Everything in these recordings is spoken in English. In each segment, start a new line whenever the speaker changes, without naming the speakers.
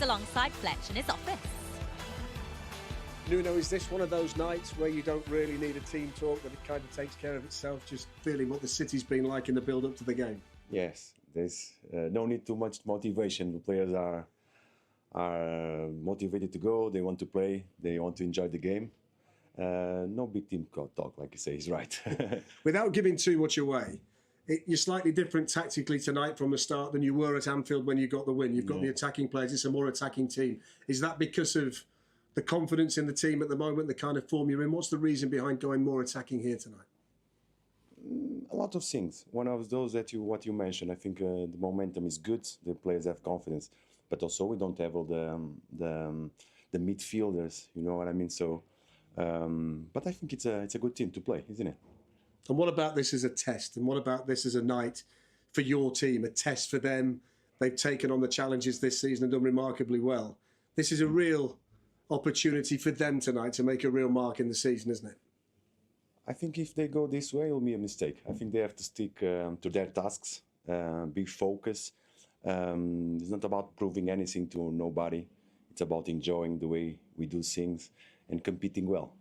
alongside Fletch in his office.
Nuno, is this one of those nights where you don't really need a team talk, that it kind of takes care of itself, just feeling what the city's been like in the build-up to the game?
Yes, there's no need too much motivation. The players are motivated to go, they want to play, they want to enjoy the game. No big team talk, like you say, he's right.
Without giving too much away, you're slightly different tactically tonight from the start than you were at Anfield when you got the win. You've got the attacking players, it's a more attacking team. Is that because of the confidence in the team at the moment, the kind of form you're in? What's the reason behind going more attacking here tonight?
A lot of things. One of those what you mentioned. I think the momentum is good. The players have confidence, but also we don't have all the midfielders. You know what I mean? So, but I think it's a good team to play, isn't it?
And what about this as a test? And what about this as a night for your team, a test for them? They've taken on the challenges this season and done remarkably well. This is a real opportunity for them tonight to make a real mark in the season, isn't it?
I think if they go this way, it'll be a mistake. I think they have to stick to their tasks, be focused. It's not about proving anything to nobody. It's about enjoying the way we do things and competing well.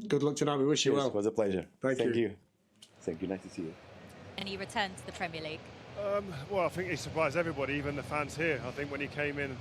Good luck tonight. We wish you well.
It was a pleasure.
Thank you.
Thank you. Nice to see you.
And he returned to the Premier League.
Well, I think he surprised everybody, even the fans here. I think when he came in,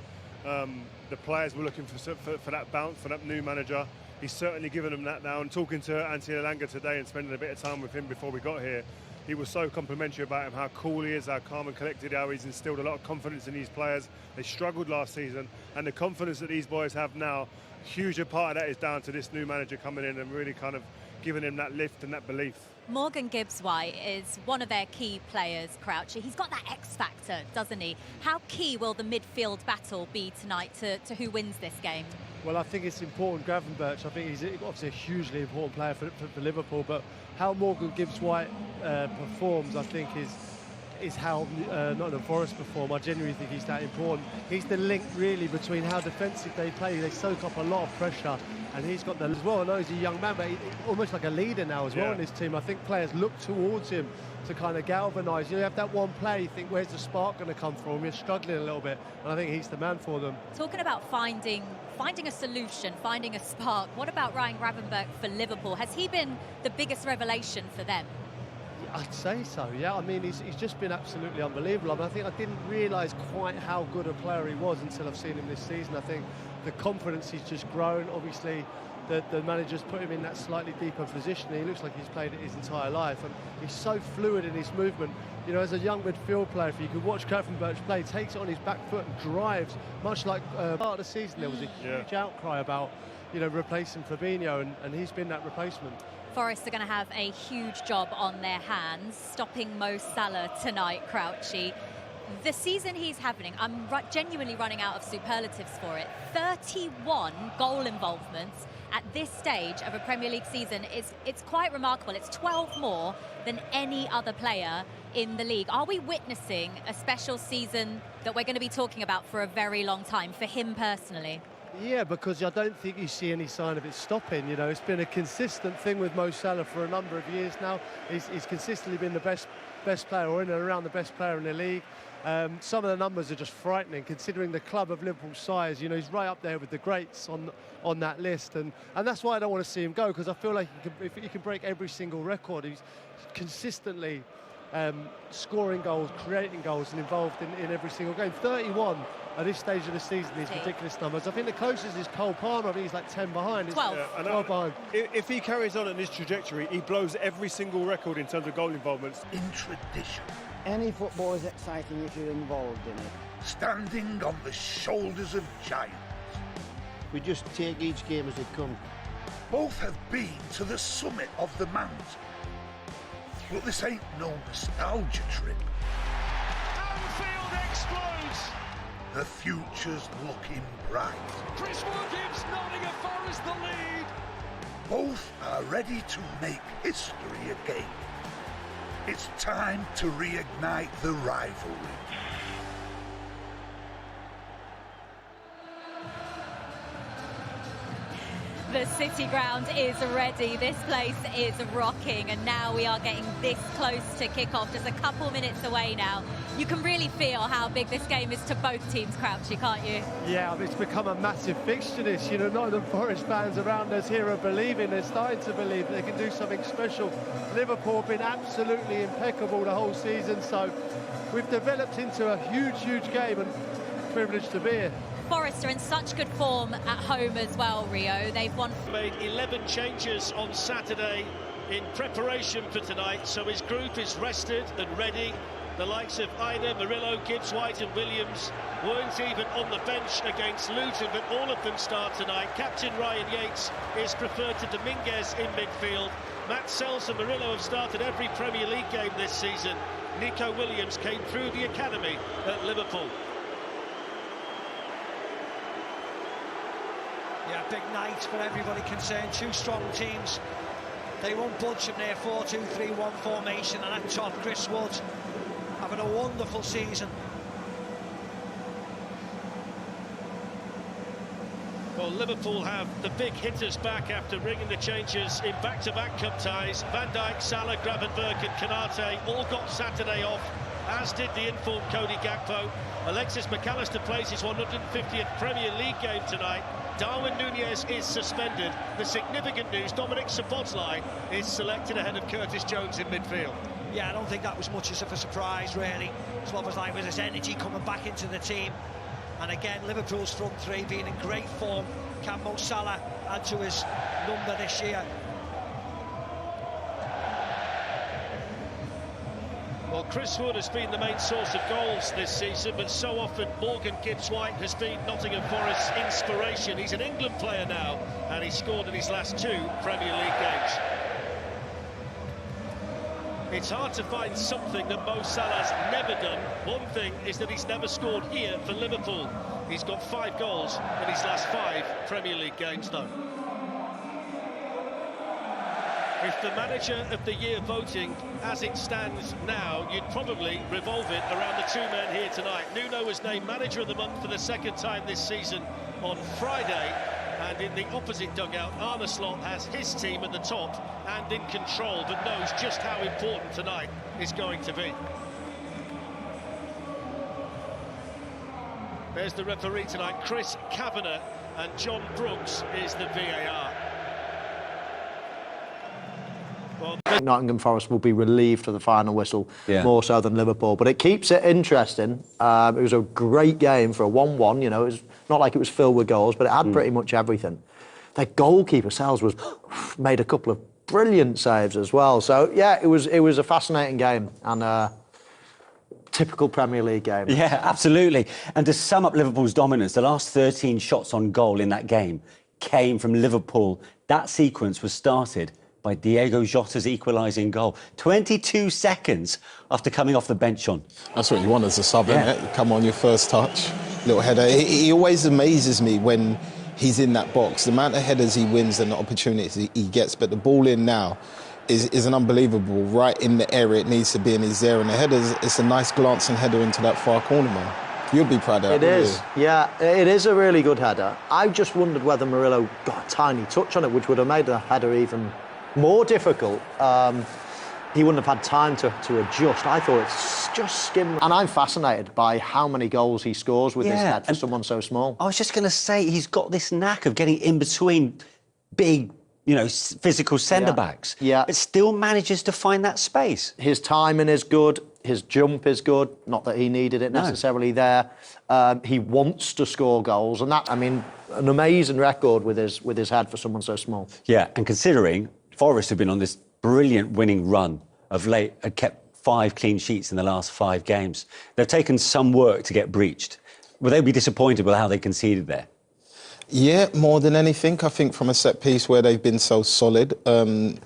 the players were looking for that bounce, for that new manager. He's certainly given them that now. And talking to Anthony Elanga today and spending a bit of time with him before we got here, he was so complimentary about him, how cool he is, how calm and collected, how he's instilled a lot of confidence in these players. They struggled last season, and the confidence that these boys have now, a huge part of that is down to this new manager coming in and really kind of giving him that lift and that belief.
Morgan Gibbs-White is one of their key players, Crouchy. He's got that X factor, doesn't he? How key will the midfield battle be tonight to who wins this game?
Well, I think it's important. Gravenberch, I think he's obviously a hugely important player for Liverpool, but how Morgan Gibbs-White performs, I think, is how Nottingham Forest perform. I genuinely think he's that important. He's the link, really, between how defensive they play. They soak up a lot of pressure, and he's got that as well. I know he's a young man, but he's almost like a leader now as well in this team. I think players look towards him to kind of galvanise. You have that one play, you think, where's the spark going to come from? You're struggling a little bit, and I think he's the man for them.
Talking about finding a solution, finding a spark, what about Ryan Gravenberch for Liverpool? Has he been the biggest revelation for them?
I'd say so, yeah. I mean, he's just been absolutely unbelievable. I mean, I think I didn't realise quite how good a player he was until I've seen him this season. I think the confidence he's just grown. Obviously, the manager's put him in that slightly deeper position. He looks like he's played it his entire life, and he's so fluid in his movement. You know, as a young midfield player, if you could watch Gravenberch play, takes it on his back foot and drives, much like part of the season there was a huge outcry about, you know, replacing Fabinho, and he's been that replacement.
Forest are going to have a huge job on their hands, stopping Mo Salah tonight, Crouchy. The season he's having, I'm genuinely running out of superlatives for it. 31 goal involvements at this stage of a Premier League season. It's quite remarkable. It's 12 more than any other player in the league. Are we witnessing a special season that we're going to be talking about for a very long time, for him personally?
Yeah, because I don't think you see any sign of it stopping. You know, it's been a consistent thing with Mo Salah for a number of years now. He's consistently been the best player, or in and around the best player in the league. Some of the numbers are just frightening, considering the club of Liverpool's size. You know, he's right up there with the greats on that list, and that's why I don't want to see him go, because I feel like if he can break every single record, he's consistently scoring goals, creating goals, and involved in every single game. 31 at this stage of the season, these ridiculous numbers. I think the closest is Cole Palmer. I think he's like 10 behind.
12.
12 behind.
If he carries on this trajectory, he blows every single record in terms of goal involvements.
In tradition,
any football is exciting if you're involved in it.
standing on the shoulders of giants.
We just take each game as it comes.
Both have been to the summit of the mountain. But this ain't no nostalgia trip.
Anfield explodes!
The future's looking bright.
Chris Wood gives Nottingham Forest the lead.
Both are ready to make history again. It's time to reignite the rivalry.
The City Ground is ready. This place is rocking, and now we are getting this close to kick-off, just a couple minutes away now. You can really feel how big this game is to both teams, Crouchy, can't you?
Yeah, I mean, it's become a massive fixture, this. You know, Nottingham Forest fans around us here are believing, they're starting to believe they can do something special. Liverpool have been absolutely impeccable the whole season, so we've developed into a huge, huge game, and privileged to be here.
Forest are in such good form at home as well, Rio. They've won.
Made 11 changes on Saturday in preparation for tonight, so his group is rested and ready. The likes of Aina, Murillo, Gibbs, White and Williams weren't even on the bench against Luton, but all of them start tonight. Captain Ryan Yates is preferred to Dominguez in midfield. Matt Sells and Murillo have started every Premier League game this season. Nico Williams came through the academy at Liverpool.
Yeah, big night for everybody concerned. Two strong teams. They won't budge from their 4-2-3-1 formation, and at top, Chris Wood having a wonderful season.
Well, Liverpool have the big hitters back after ringing the changes in back-to-back cup ties. Van Dijk, Salah, Gravenberch and Konate all got Saturday off, as did the informed Cody Gakpo. Alexis McAllister plays his 150th Premier League game tonight. Darwin Núñez is suspended. The significant news, Dominic Szoboszlai is selected ahead of Curtis Jones in midfield.
Yeah, I don't think that was much of a surprise, really. Szoboszlai with his energy coming back into the team. And again, Liverpool's front three being in great form. Can Mo Salah add to his number this year?
Well, Chris Wood has been the main source of goals this season, but so often Morgan Gibbs-White has been Nottingham Forest's inspiration. He's an England player now, and he scored in his last 2 Premier League games. It's hard to find something that Mo Salah's never done. One thing is that he's never scored here for Liverpool. He's got 5 goals in his last 5 Premier League games, though. If the Manager of the Year voting, as it stands now, you'd probably revolve it around the 2 men here tonight. Nuno was named Manager of the Month for the 2nd time this season on Friday. And in the opposite dugout, Arne Slot has his team at the top and in control, but knows just how important tonight is going to be. There's the referee tonight, Chris Kavanagh, and John Brooks is the VAR.
Nottingham Forest will be relieved for the final whistle, more so than Liverpool. But it keeps it interesting. It was a great game for a 1-1. You know, it was not like it was filled with goals, but it had pretty much everything. Their goalkeeper, Sells, made a couple of brilliant saves as well. So yeah, it was a fascinating game and typical Premier League game.
Yeah, absolutely. And to sum up Liverpool's dominance, the last 13 shots on goal in that game came from Liverpool. That sequence was started by Diego Jota's equalising goal. 22 seconds after coming off the bench on.
That's what you want as a sub, isn't it? You come on your first touch, little header. He always amazes me when he's in that box. The amount of headers he wins and the opportunities he gets, but the ball in now is an unbelievable, right in the area it needs to be, and he's there. And the headers, it's a nice glancing header into that far corner, man. You'd be proud of that. It is,
yeah, it is a really good header. I just wondered whether Murillo got a tiny touch on it, which would have made the header even more difficult. He wouldn't have had time to adjust. I thought it's just skimmed. And I'm fascinated by how many goals he scores with his head for someone so small.
I was just going to say, he's got this knack of getting in between big, you know, physical centre-backs.
Yeah.
But still manages to find that space.
His timing is good. His jump is good. Not that he needed it necessarily there. He wants to score goals. And that, I mean, an amazing record with his head for someone so small.
Yeah, and considering Forest have been on this brilliant winning run of late, and kept 5 clean sheets in the last 5 games. They've taken some work to get breached. Will they be disappointed with how they conceded there?
Yeah, more than anything, I think from a set piece where they've been so solid, and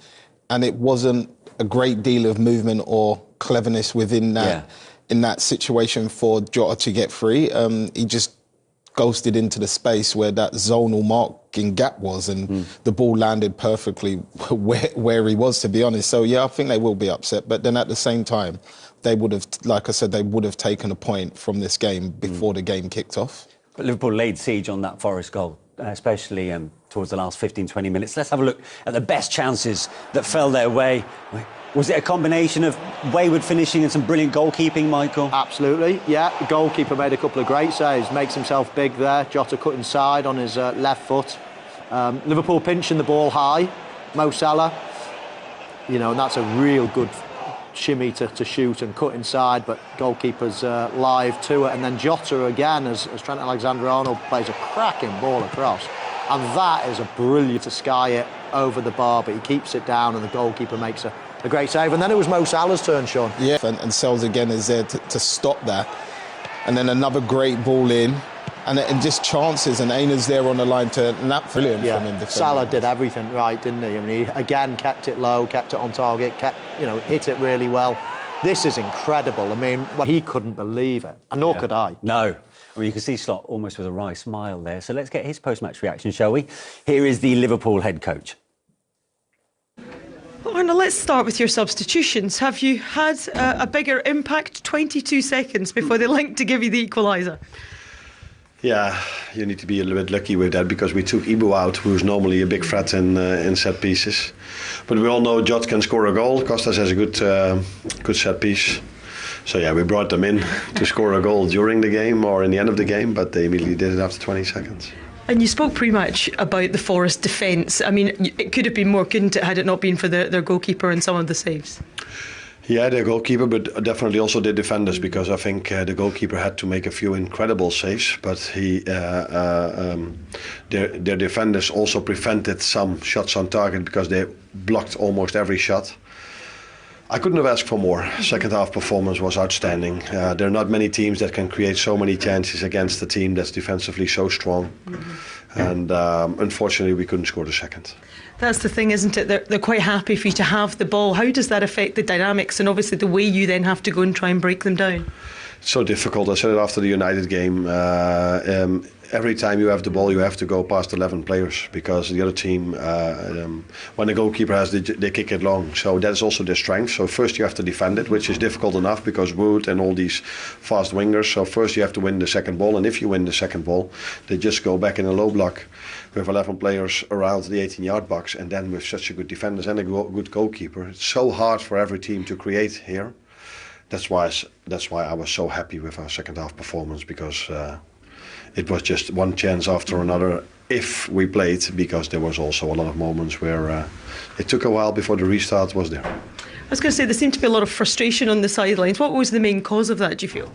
it wasn't a great deal of movement or cleverness within that in that situation for Jota to get free. He just ghosted into the space where that zonal marking gap was, and the ball landed perfectly where he was, to be honest. So yeah, I think they will be upset, but then at the same time, they would have, like I said, they would have taken a point from this game before the game kicked off.
But Liverpool laid siege on that Forest goal. especially towards the last 15, 20 minutes. Let's have a look at the best chances that fell their way. Was it a combination of wayward finishing and some brilliant goalkeeping, Michael?
Absolutely, yeah. The goalkeeper made a couple of great saves, makes himself big there. Jota cut inside on his left foot. Liverpool pinching the ball high. Mo Salah, you know, and that's a real good shimmy to shoot and cut inside, but goalkeeper's live to it. And then Jota again, as Trent Alexander-Arnold plays a cracking ball across. And that is a brilliant to sky it over the bar, but he keeps it down and the goalkeeper makes a great save. And then it was Mo Salah's turn, Sean.
Yeah, and Sells again is there to stop that. And then another great ball in. And just chances, and Aina's there on the line to nap. Brilliant from him.
Salah did everything right, didn't he? I mean, he again kept it low, kept it on target, hit it really well. This is incredible. I mean, he couldn't believe it, and nor could I.
No. I mean, you can see Slot almost with a wry smile there. So let's get his post-match reaction, shall we? Here is the Liverpool head coach.
Well, Arnold, let's start with your substitutions. Have you had a bigger impact? 22 seconds before they linked to give you the equaliser.
Yeah, you need to be a little bit lucky with that because we took Ibu out, who's normally a big threat in set pieces. But we all know Jota can score a goal. Costas has a good set piece. So yeah, we brought them in to score a goal during the game or in the end of the game, but they immediately did it after 20 seconds.
And you spoke pre-match about the Forest defence. I mean, it could have been more, couldn't it, had it not been for their goalkeeper and some of the saves?
Yeah, the goalkeeper, but definitely also the defenders, because I think the goalkeeper had to make a few incredible saves, but their defenders also prevented some shots on target because they blocked almost every shot. I couldn't have asked for more. Second half performance was outstanding. There are not many teams that can create so many chances against a team that's defensively so strong. And unfortunately, we couldn't score the second.
That's the thing, isn't it? They're quite happy for you to have the ball. How does that affect the dynamics and obviously the way you then have to go and try and break them down?
It's so difficult. I said it after the United game. Every time you have the ball, you have to go past 11 players because the other team, when the goalkeeper has, they kick it long. So that's also their strength. So first you have to defend it, which is difficult enough because Wood and all these fast wingers. So first you have to win the second ball, and if you win the second ball, they just go back in a low block with 11 players around the 18-yard box, and then with such a good defenders and a good goalkeeper, it's so hard for every team to create here. That's why I was so happy with our second half performance, because it was just one chance after another if we played, because there was also a lot of moments where it took a while before the restart was there.
I was going to say, there seemed to be a lot of frustration on the sidelines. What was the main cause of that, do you feel?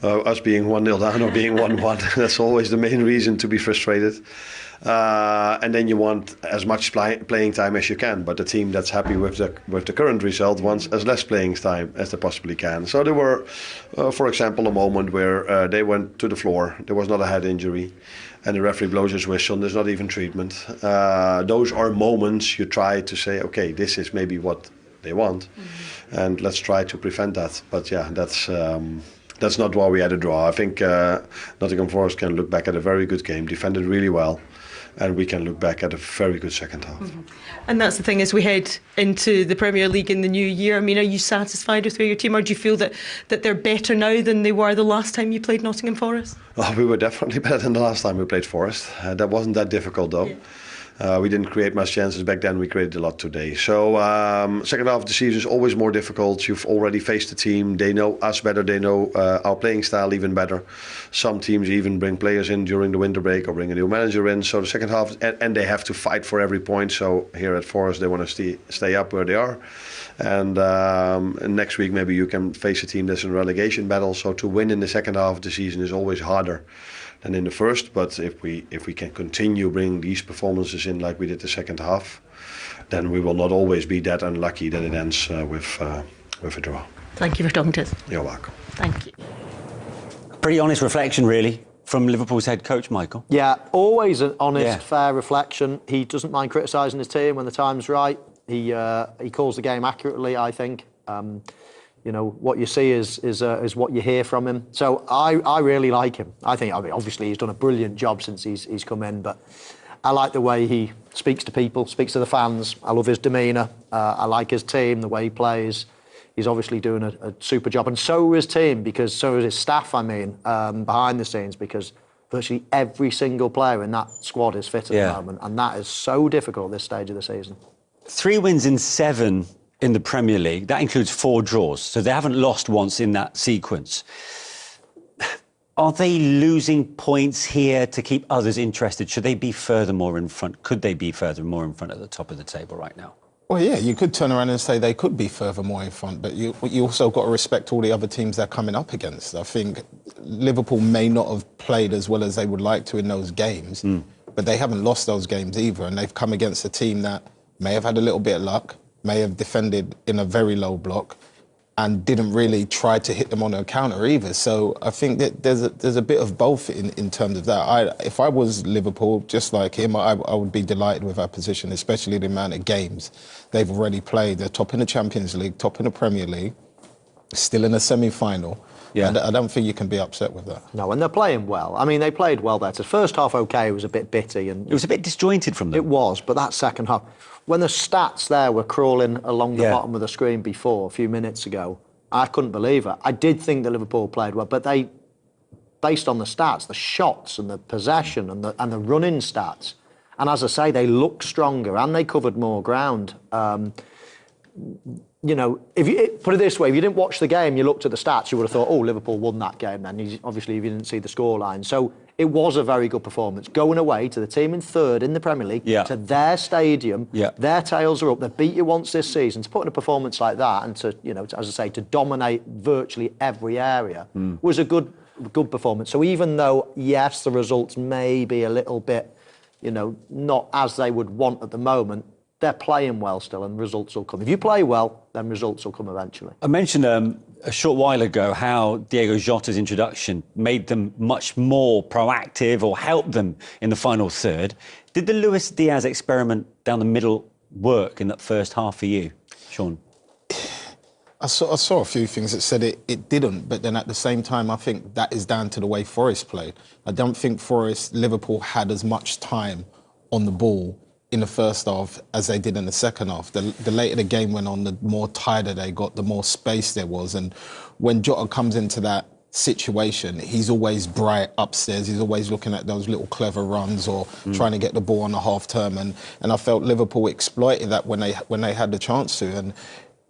Us being 1-0 down or being 1-1, that's always the main reason to be frustrated. And then you want as much playing time as you can, but the team that's happy with the current result wants as less playing time as they possibly can. So there were, for example, a moment where they went to the floor, there was not a head injury, and the referee blows his whistle, and there's not even treatment. Those are moments you try to say, okay, this is maybe what they want, and let's try to prevent that. But yeah, that's not why we had a draw. I think Nottingham Forest can look back at a very good game, defended really well, and we can look back at a very good second half.
And that's the thing, as we head into the Premier League in the new year. I mean, are you satisfied with where your team are? Do you feel that they're better now than they were the last time you played Nottingham Forest?
Oh, we were definitely better than the last time we played Forest. That wasn't that difficult though. We didn't create much chances back then. We created a lot today. So second half of the season is always more difficult. You've already faced the team. They know us better. They know our playing style even better. Some teams even bring players in during the winter break or bring a new manager in. So the second half, and they have to fight for every point. So here at Forest, they want to stay up where they are. And next week, maybe you can face a team that's in a relegation battle. So to win in the second half of the season is always harder than in the first, but if we can continue bringing these performances in like we did the second half, then we will not always be that unlucky that it ends with a draw.
Thank you for talking to us.
You're welcome.
Thank you.
Pretty honest reflection, really, from Liverpool's head coach, Michael.
Yeah, always an honest, fair reflection. He doesn't mind criticising his team when the time's right. He calls the game accurately, I think. You know, what you see is what you hear from him. So I really like him. I mean, obviously he's done a brilliant job since he's come in, but I like the way he speaks to people, speaks to the fans. I love his demeanour. I like his team, the way he plays. He's obviously doing a super job, and so is his team, because so is his staff, I mean, behind the scenes, because virtually every single player in that squad is fit at the moment, and that is so difficult at this stage of the season.
3 wins in 7 in the Premier League. That includes 4 draws, so they haven't lost once in that sequence. Are they losing points here to keep others interested? Should they be furthermore in front? Could they be furthermore in front at the top of the table right now?
Well, yeah, you could turn around and say they could be furthermore in front, but you also got to respect all the other teams they're coming up against. I think Liverpool may not have played as well as they would like to in those games, but they haven't lost those games either, and they've come against a team that may have had a little bit of luck, may have defended in a very low block, and didn't really try to hit them on a counter either. So I think that there's a bit of both in terms of that. If I was Liverpool, just like him, I would be delighted with our position, especially the amount of games they've already played. They're top in the Champions League, top in the Premier League, still in a semi-final. Yeah. I don't think you can be upset with that.
No, and they're playing well. I mean, they played well there. The first half, OK, it was a bit bitty. And
it was a bit disjointed from them.
It was, but that second half, when the stats there were crawling along the bottom of the screen before, a few minutes ago, I couldn't believe it. I did think that Liverpool played well, but they, based on the stats, the shots and the possession and the running stats, and as I say, they looked stronger and they covered more ground. You know, if you put it this way, if you didn't watch the game, you looked at the stats, you would have thought, oh, Liverpool won that game then. Obviously, if you didn't see the scoreline. So it was a very good performance. Going away to the team in third in the Premier League, to their stadium, their tails are up. They beat you once this season. To put in a performance like that and to, you know, as I say, to dominate virtually every area was a good performance. So even though, yes, the results may be a little bit, you know, not as they would want at the moment, they're playing well still and results will come. If you play well, then results will come eventually.
I mentioned a short while ago how Diego Jota's introduction made them much more proactive or helped them in the final third. Did the Luis Diaz experiment down the middle work in that first half for you, Sean?
I saw a few things that said it didn't, but then at the same time, I think that is down to the way Forest played. I don't think Liverpool had as much time on the ball in the first half as they did in the second half. The later the game went on, the more tighter they got, the more space there was. And when Jota comes into that situation, he's always bright upstairs. He's always looking at those little clever runs or trying to get the ball on the half term. And I felt Liverpool exploited that when they had the chance to. And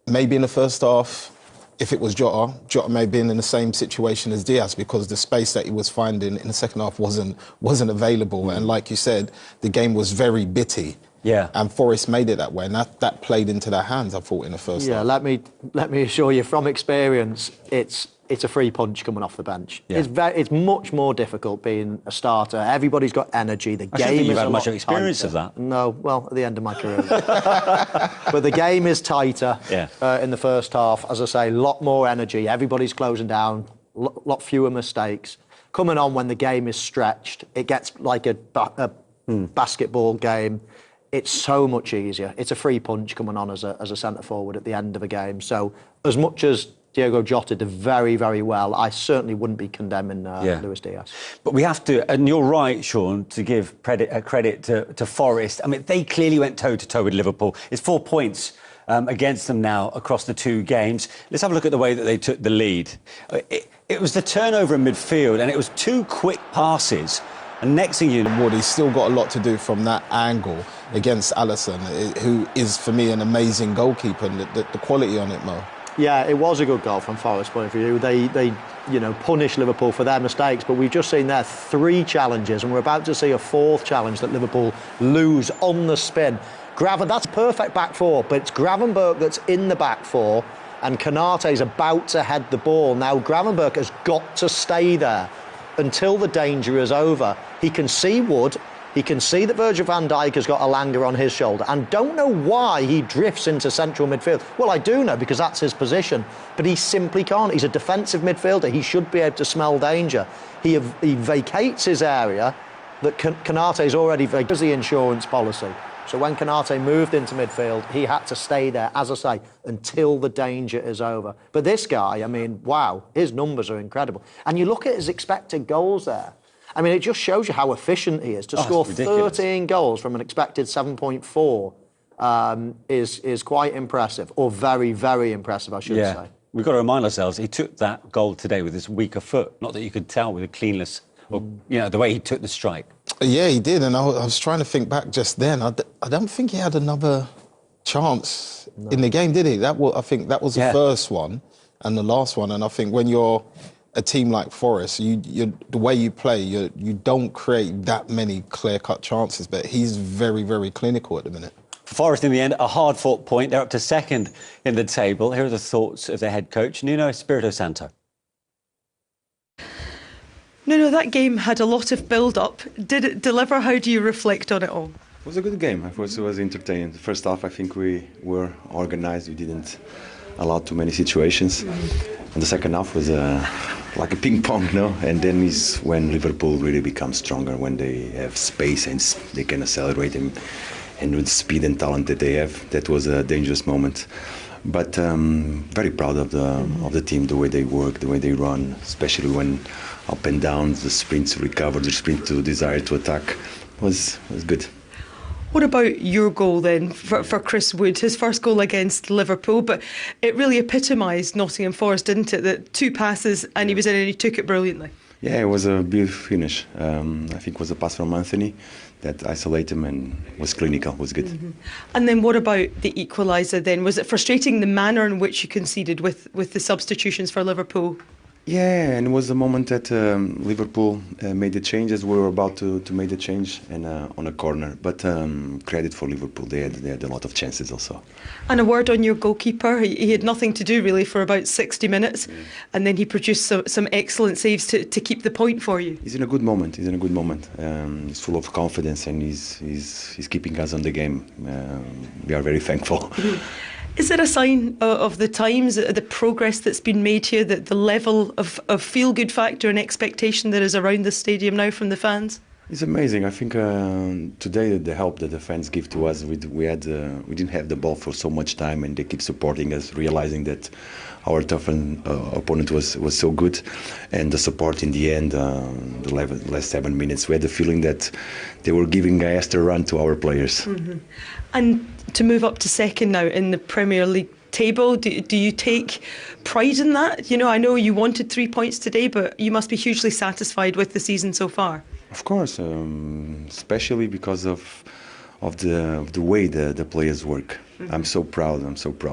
maybe in the first half, if it was Jota may have been in the same situation as Diaz because the space that he was finding in the second half wasn't available. And like you said, the game was very bitty. Yeah. And Forest made it that way, and that played into their hands, I thought, in the first half.
Let me assure you, from experience, it's a free punch coming off the bench. Yeah. It's much more difficult being a starter. Everybody's got energy. The
I
game
think
is
you've had
a
much
lot
experience
tighter.
of that.
No, well, at the end of my career. But the game is tighter in the first half. As I say, a lot more energy. Everybody's closing down. Lot fewer mistakes. Coming on when the game is stretched, it gets like a basketball game. It's so much easier. It's a free punch coming on as a centre forward at the end of a game. So as much as Diego Jota did very, very well, I certainly wouldn't be condemning Luis Diaz.
But we have to, and you're right, Sean, to give credit to Forest. I mean, they clearly went toe-to-toe with Liverpool. It's 4 points against them now across the 2 games. Let's have a look at the way that they took the lead. It was the turnover in midfield, and it was 2 quick passes. And next thing you know,
he's still got a lot to do from that angle against Alisson, who is, for me, an amazing goalkeeper, and the quality on it, Mo.
Yeah, it was a good goal from Forest's point of view. They punish Liverpool for their mistakes, but we've just seen there 3 challenges, and we're about to see a 4th challenge that Liverpool lose on the spin. That's perfect back 4, but it's Gravenberch that's in the back 4, and Konate's about to head the ball. Now, Gravenberch has got to stay there until the danger is over. He can see Wood. He can see that Virgil van Dijk has got Elanga on his shoulder, and don't know why he drifts into central midfield. Well, I do know, because that's his position, but he simply can't. He's a defensive midfielder. He should be able to smell danger. He vacates his area that Konate's already vacated, the insurance policy. So when Konate moved into midfield, he had to stay there, as I say, until the danger is over. But this guy, I mean, wow, his numbers are incredible. And you look at his expected goals there. I mean, it just shows you how efficient he is. To score 13 goals from an expected 7.4 is quite impressive, or very, very impressive, I should say.
We've got to remind ourselves, he took that goal today with his weaker foot. Not that you could tell with a cleanless or the way he took the strike.
Yeah, he did, and I was trying to think back just then. I don't think he had another chance in the game, did he? I think that was the first one and the last one. And I think when you're a team like Forest, the way you play, you don't create that many clear-cut chances. But he's very, very clinical at the minute.
For Forest, in the end, a hard-fought point. They're up to second in the table. Here are the thoughts of their head coach, Nuno Espirito Santo.
No, that game had a lot of build-up. Did it deliver? How do you reflect on it all?
It was a good game. It was entertaining. The first half, I think we were organised. We didn't allow too many situations. And the second half was like a ping pong, no? And then is when Liverpool really becomes stronger, when they have space and they can accelerate and with the speed and talent that they have. That was a dangerous moment. But very proud of the team, the way they work, the way they run, especially when up and down, the sprint to recover, the sprint to desire to attack was good.
What about your goal then for Chris Wood, his first goal against Liverpool? But it really epitomised Nottingham Forest, didn't it? That 2 passes and he was in and he took it brilliantly.
Yeah, it was a beautiful finish. I think it was a pass from Anthony that isolated him and was clinical, was good.
And then what about the equaliser then? Was it frustrating the manner in which you conceded with the substitutions for Liverpool?
Yeah, and it was the moment that Liverpool made the change as we were about to make the change and on a corner. But credit for Liverpool, they had a lot of chances also.
And a word on your goalkeeper. He had nothing to do really for about 60 minutes, and then he produced some excellent saves to keep the point for you.
He's in a good moment. He's full of confidence and he's keeping us on the game. We are very thankful.
Is it a sign of the times, the progress that's been made here, that the level of feel-good factor and expectation that is around the stadium now from the fans?
It's amazing. I think today the help that the fans give to us, we didn't have the ball for so much time, and they keep supporting us, realizing that our tough opponent was so good, and the support in the end, the last 7 minutes, we had the feeling that they were giving an extra run to our players.
And to move up to second now in the Premier League table, do you take pride in that? I know you wanted 3 points today, but you must be hugely satisfied with the season so far.
Of course, especially because of the way the players work. I'm so proud.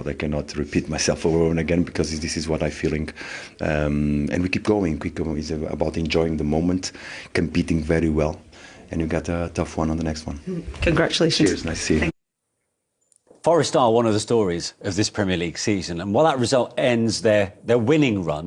I cannot repeat myself over and again because this is what I'm feeling. And we keep going. It's about enjoying the moment, competing very well. And you got a tough one on the next one.
Congratulations.
Cheers, nice to see you.
Forest are one of the stories of this Premier League season, and while that result ends their winning run,